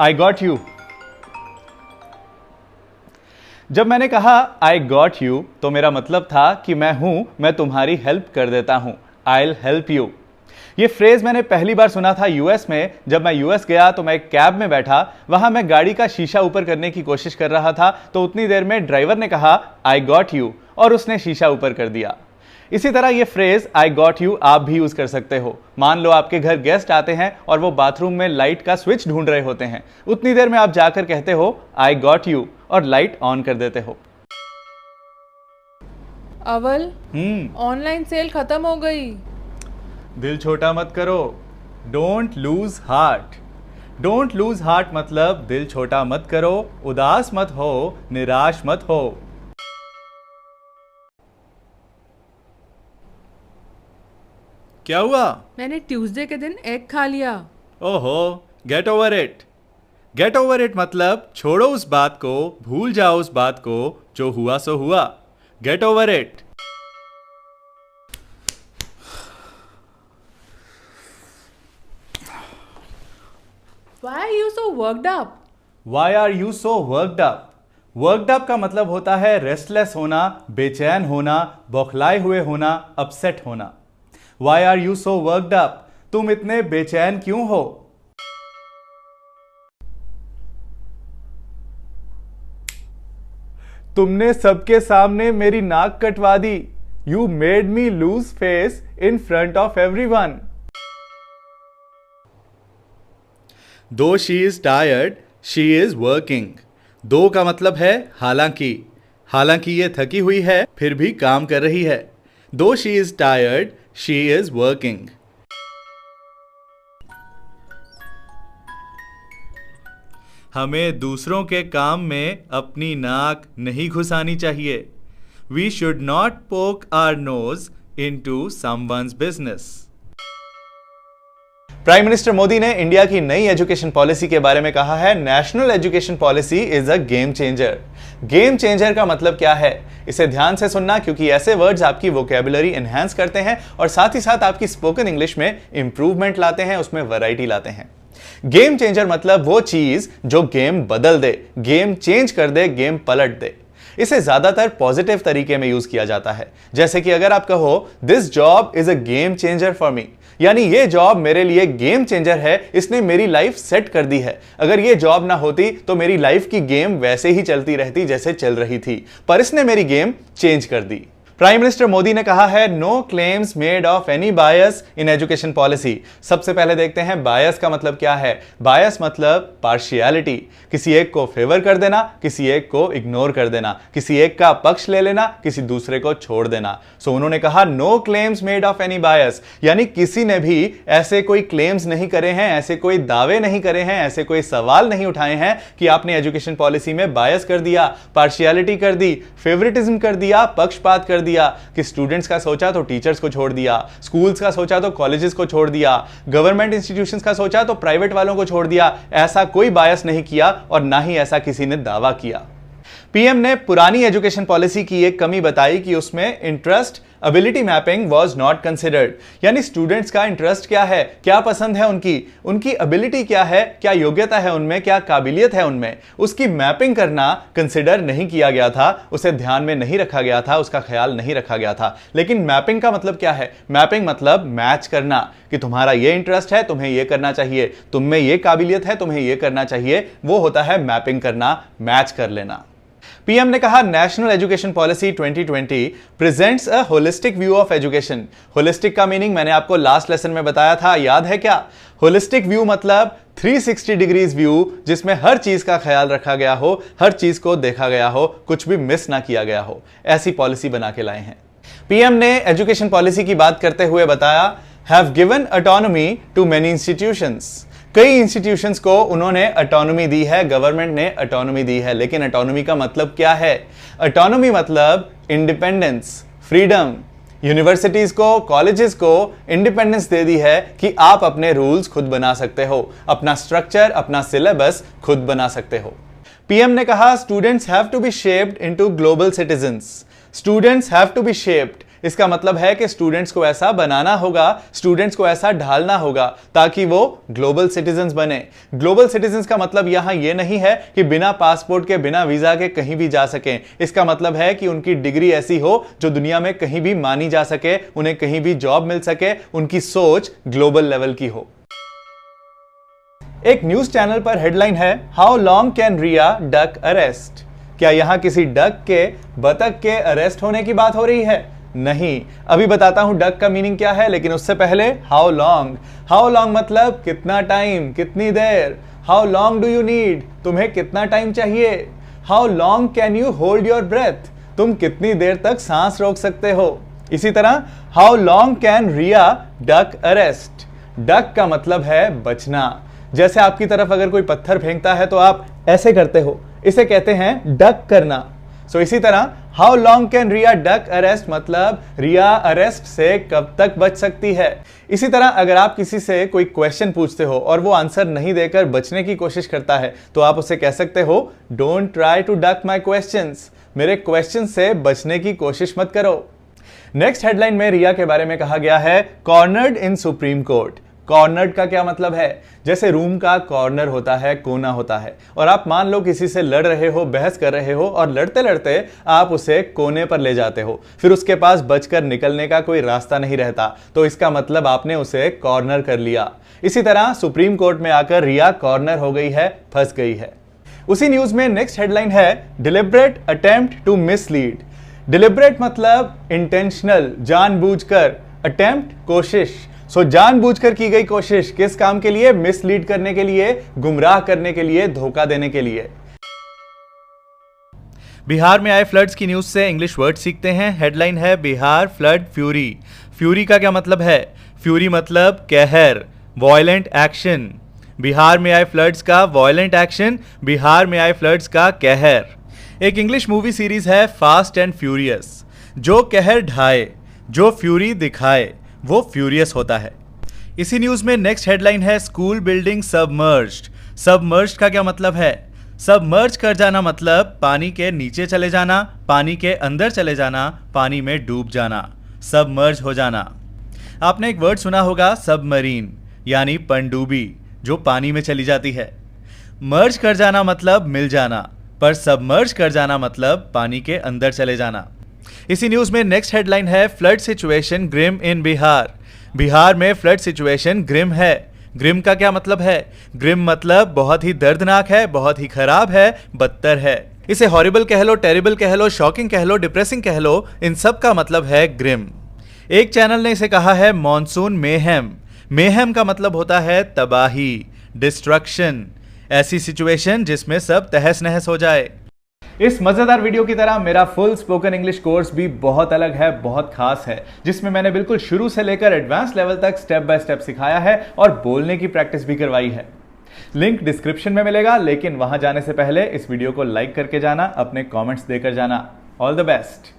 I got you. जब मैंने कहा आई गॉट यू तो मेरा मतलब था कि मैं तुम्हारी हेल्प कर देता हूं। I will help you. ये फ्रेज मैंने पहली बार सुना था यूएस में। जब मैं यूएस गया तो मैं एक कैब में बैठा, वहां मैं गाड़ी का शीशा ऊपर करने की कोशिश कर रहा था, तो उतनी देर में ड्राइवर ने कहा आई गॉट यू और उसने शीशा ऊपर कर दिया। इसी तरह ये फ्रेज आई गॉट यू आप भी यूज कर सकते हो। मान लो आपके घर गेस्ट आते हैं और वो बाथरूम में लाइट का स्विच ढूंढ रहे होते हैं, उतनी देर में आप जाकर कहते हो आई गॉट यू और लाइट ऑन कर देते हो। अवल, ऑनलाइन सेल खत्म हो गई। दिल छोटा मत करो। Don't lose heart. Don't lose heart मतलब दिल छोटा मत करो, उदास मत हो, निराश मत हो। क्या हुआ? मैंने ट्यूसडे के दिन एग खा लिया। ओहो, get over it. Get over it मतलब छोड़ो उस बात को, भूल जाओ उस बात को, जो हुआ सो हुआ। Get over it. Why are you so worked up? Why are you so worked up? Worked up का मतलब होता है रेस्टलेस होना, बेचैन होना, बौखलाए हुए होना, अपसेट होना। Why are you so worked up? तुम इतने बेचैन क्यों हो? तुमने सबके सामने मेरी नाक कटवा दी। You made me lose face in front of everyone. Though she is tired, she is working. दो का मतलब है हालांकि। हालांकि ये थकी हुई है फिर भी काम कर रही है। Though she is tired, she is working. हमें दूसरों के काम में अपनी नाक नहीं घुसानी चाहिए। We should not poke our nose into someone's business. Prime minister Modi ने इंडिया की नई एजुकेशन पॉलिसी के बारे में कहा है, national education policy is a game changer. Game changer का मतलब क्या है, इसे ध्यान से सुनना, क्योंकि ऐसे वर्ड्स आपकी वोकैबुलरी एनहांस करते हैं और साथ ही साथ आपकी स्पोकन इंग्लिश में इंप्रूवमेंट लाते हैं, उसमें वैरायटी लाते हैं। गेम चेंजर मतलब वो चीज जो गेम बदल दे, गेम चेंज कर दे, गेम पलट दे। इसे ज्यादातर पॉजिटिव तरीके में यूज किया जाता है। जैसे कि अगर आप कहो this job is a game changer for me, यानी ये जॉब मेरे लिए गेम चेंजर है, इसने मेरी लाइफ सेट कर दी है। अगर ये जॉब ना होती तो मेरी लाइफ की गेम वैसे ही चलती रहती जैसे चल रही थी, पर इसने मेरी गेम चेंज कर दी। प्राइम मिनिस्टर मोदी ने कहा है no claims made of any bias in education policy. सबसे पहले देखते हैं बायस का मतलब क्या है। बायस मतलब पार्शियलिटी, किसी एक को फेवर कर देना, किसी एक को इग्नोर कर देना, किसी एक का पक्ष ले लेना, किसी दूसरे को छोड़ देना। सो उन्होंने कहा no claims made of any bias, यानी किसी ने भी ऐसे कोई क्लेम्स नहीं करे हैं, ऐसे कोई दावे नहीं करे हैं, ऐसे कोई सवाल नहीं उठाए हैं कि आपने एजुकेशन पॉलिसी में बायस कर दिया, पार्शियलिटी कर दी, फेवरेटिज्म कर दिया, पक्षपात कर दिया, कि स्टूडेंट्स का सोचा तो टीचर्स को छोड़ दिया, स्कूल्स का सोचा तो कॉलेजेस को छोड़ दिया, गवर्नमेंट इंस्टीट्यूशंस का सोचा तो प्राइवेट वालों को छोड़ दिया। ऐसा कोई बायस नहीं किया और ना ही ऐसा किसी ने दावा किया। पीएम ने पुरानी एजुकेशन पॉलिसी की एक कमी बताई कि उसमें interest ability mapping was not considered, यानी स्टूडेंट्स का इंटरेस्ट क्या है, क्या पसंद है उनकी एबिलिटी क्या है, क्या योग्यता है उनमें, क्या काबिलियत है उनमें, उसकी मैपिंग करना कंसिडर नहीं किया गया था, उसे ध्यान में नहीं रखा गया था, उसका ख्याल नहीं रखा गया था। लेकिन मैपिंग का मतलब क्या है? मैपिंग मतलब मैच करना, कि तुम्हारा ये इंटरेस्ट है, तुम्हें ये करना चाहिए, तुम में ये काबिलियत है, तुम्हें ये करना चाहिए, वो होता है मैपिंग करना, मैच कर लेना। पीएम ने कहा national education policy 2020 presents a holistic view of education. Holistic का मीनिंग मैंने आपको लास्ट लेसन में बताया था, याद है क्या? होलिस्टिक व्यू मतलब 360 डिग्रीज व्यू, जिसमें हर चीज का ख्याल रखा गया हो, हर चीज को देखा गया हो, कुछ भी मिस ना किया गया हो, ऐसी पॉलिसी बना के लाए हैं। पीएम ने एजुकेशन पॉलिसी की बात करते हुए बताया have given autonomy to many institutions. कई इंस्टीट्यूशंस को उन्होंने ऑटोनॉमी दी है, गवर्नमेंट ने ऑटोनॉमी दी है। लेकिन ऑटोनॉमी का मतलब क्या है? ऑटोनॉमी मतलब इंडिपेंडेंस, फ्रीडम। यूनिवर्सिटीज को, कॉलेजेस को इंडिपेंडेंस दे दी है कि आप अपने रूल्स खुद बना सकते हो, अपना स्ट्रक्चर, अपना सिलेबस खुद बना सकते हो। पीएम ने कहा students have to be shaped into global citizens. Students have to be shaped, इसका मतलब है कि स्टूडेंट्स को ऐसा बनाना होगा, स्टूडेंट्स को ऐसा ढालना होगा ताकि वो ग्लोबल सिटीजंस बने। ग्लोबल सिटीजंस का मतलब यहां ये नहीं है कि बिना पासपोर्ट के, बिना वीजा के कहीं भी जा सकें। इसका मतलब है कि उनकी डिग्री ऐसी हो जो दुनिया में कहीं भी मानी जा सके, उन्हें कहीं भी जॉब मिल सके, उनकी सोच ग्लोबल लेवल की हो। एक न्यूज चैनल पर हेडलाइन है, how long can Rhea duck arrest. क्या यहां किसी डक के, बतख के अरेस्ट होने की बात हो रही है? नहीं, अभी बताता हूं डक का मीनिंग क्या है, लेकिन उससे पहले हाउ लॉन्ग। हाउ लॉन्ग मतलब कितना टाइम, कितनी देर। How long do you need, तुम्हें कितना टाइम चाहिए। How long can you hold your breath, तुम कितनी देर तक सांस रोक सकते हो। इसी तरह how long can Rhea duck arrest. Duck का मतलब है बचना। जैसे आपकी तरफ अगर कोई पत्थर फेंकता है तो आप ऐसे करते हो, इसे कहते हैं डक करना। सो इसी तरह how long can Rhea duck arrest मतलब रिया अरेस्ट से कब तक बच सकती है। इसी तरह अगर आप किसी से कोई क्वेश्चन पूछते हो और वो आंसर नहीं देकर बचने की कोशिश करता है तो आप उसे कह सकते हो, don't try to duck my questions, मेरे क्वेश्चन से बचने की कोशिश मत करो। नेक्स्ट हेडलाइन में रिया के बारे में कहा गया है, कॉर्नर्ड इन सुप्रीम कोर्ट। कॉर्नर्ड का क्या मतलब है? जैसे रूम का कॉर्नर होता है, कोना होता है, और आप मान लो किसी से लड़ रहे हो, बहस कर रहे हो, और लड़ते लड़ते आप उसे कोने पर ले जाते हो, फिर उसके पास बचकर निकलने का कोई रास्ता नहीं रहता, तो इसका मतलब आपने उसे कॉर्नर कर लिया। इसी तरह सुप्रीम कोर्ट में आकर रिया कॉर्नर हो गई है, फंस गई है। उसी न्यूज में नेक्स्ट हेडलाइन है, डिलिब्रेट अटेम्प्ट टू मिसलीड। डिलिब्रेट मतलब इंटेंशनल, जानबूझकर, अटेम्प्ट कोशिश। सो जानबूझकर की गई कोशिश, किस काम के लिए? मिसलीड करने के लिए, गुमराह करने के लिए, धोखा देने के लिए। बिहार में आए फ्लड्स की न्यूज से इंग्लिश वर्ड सीखते हैं। हेडलाइन है, बिहार फ्लड फ्यूरी। फ्यूरी का क्या मतलब है? फ्यूरी मतलब कहर, वॉयलेंट एक्शन। बिहार में आए फ्लड्स का वॉयलेंट एक्शन, बिहार में आए फ्लड्स का कहर। एक इंग्लिश मूवी सीरीज है फास्ट एंड फ्यूरियस। जो कहर ढाए, जो फ्यूरी दिखाए, वो फ्यूरियस होता है। इसी न्यूज में नेक्स्ट हेडलाइन है, स्कूल बिल्डिंग सबमर्ज्ड। सबमर्ज्ड का क्या मतलब है? सबमर्ज कर जाना मतलब पानी के नीचे चले जाना, पानी के अंदर चले जाना, पानी में डूब जाना, सबमर्ज हो जाना। आपने एक वर्ड सुना होगा, सबमरीन, यानी पनडुब्बी जो पानी में चली जाती है। मर्ज कर जाना मतलब मिल जाना, पर सबमर्ज कर जाना मतलब पानी के अंदर चले जाना। इसी न्यूज में नेक्स्ट हेडलाइन है, फ्लड सिचुएशन ग्रिम इन बिहार। बिहार में फ्लड सिचुएशन ग्रिम है। ग्रिम का क्या मतलब है? ग्रिम मतलब बहुत ही दर्दनाक है, बहुत ही खराब है, बदतर है। इसे हॉरिबल कह लो, टेरिबल कह लो, शॉकिंग कह लो, डिप्रेसिंग कह लो, इन सब का मतलब है ग्रिम। एक चैनल ने इसे कहा है मॉनसून मेहम। मेहम का मतलब होता है तबाही, डिस्ट्रक्शन, ऐसी सिचुएशन जिसमें सब तहस नहस हो जाए। इस मजेदार वीडियो की तरह मेरा फुल स्पोकन इंग्लिश कोर्स भी बहुत अलग है, बहुत खास है, जिसमें मैंने बिल्कुल शुरू से लेकर एडवांस लेवल तक स्टेप बाय स्टेप सिखाया है और बोलने की प्रैक्टिस भी करवाई है। लिंक डिस्क्रिप्शन में मिलेगा, लेकिन वहां जाने से पहले इस वीडियो को लाइक करके जाना, अपने कमेंट्स देकर जाना। All the best.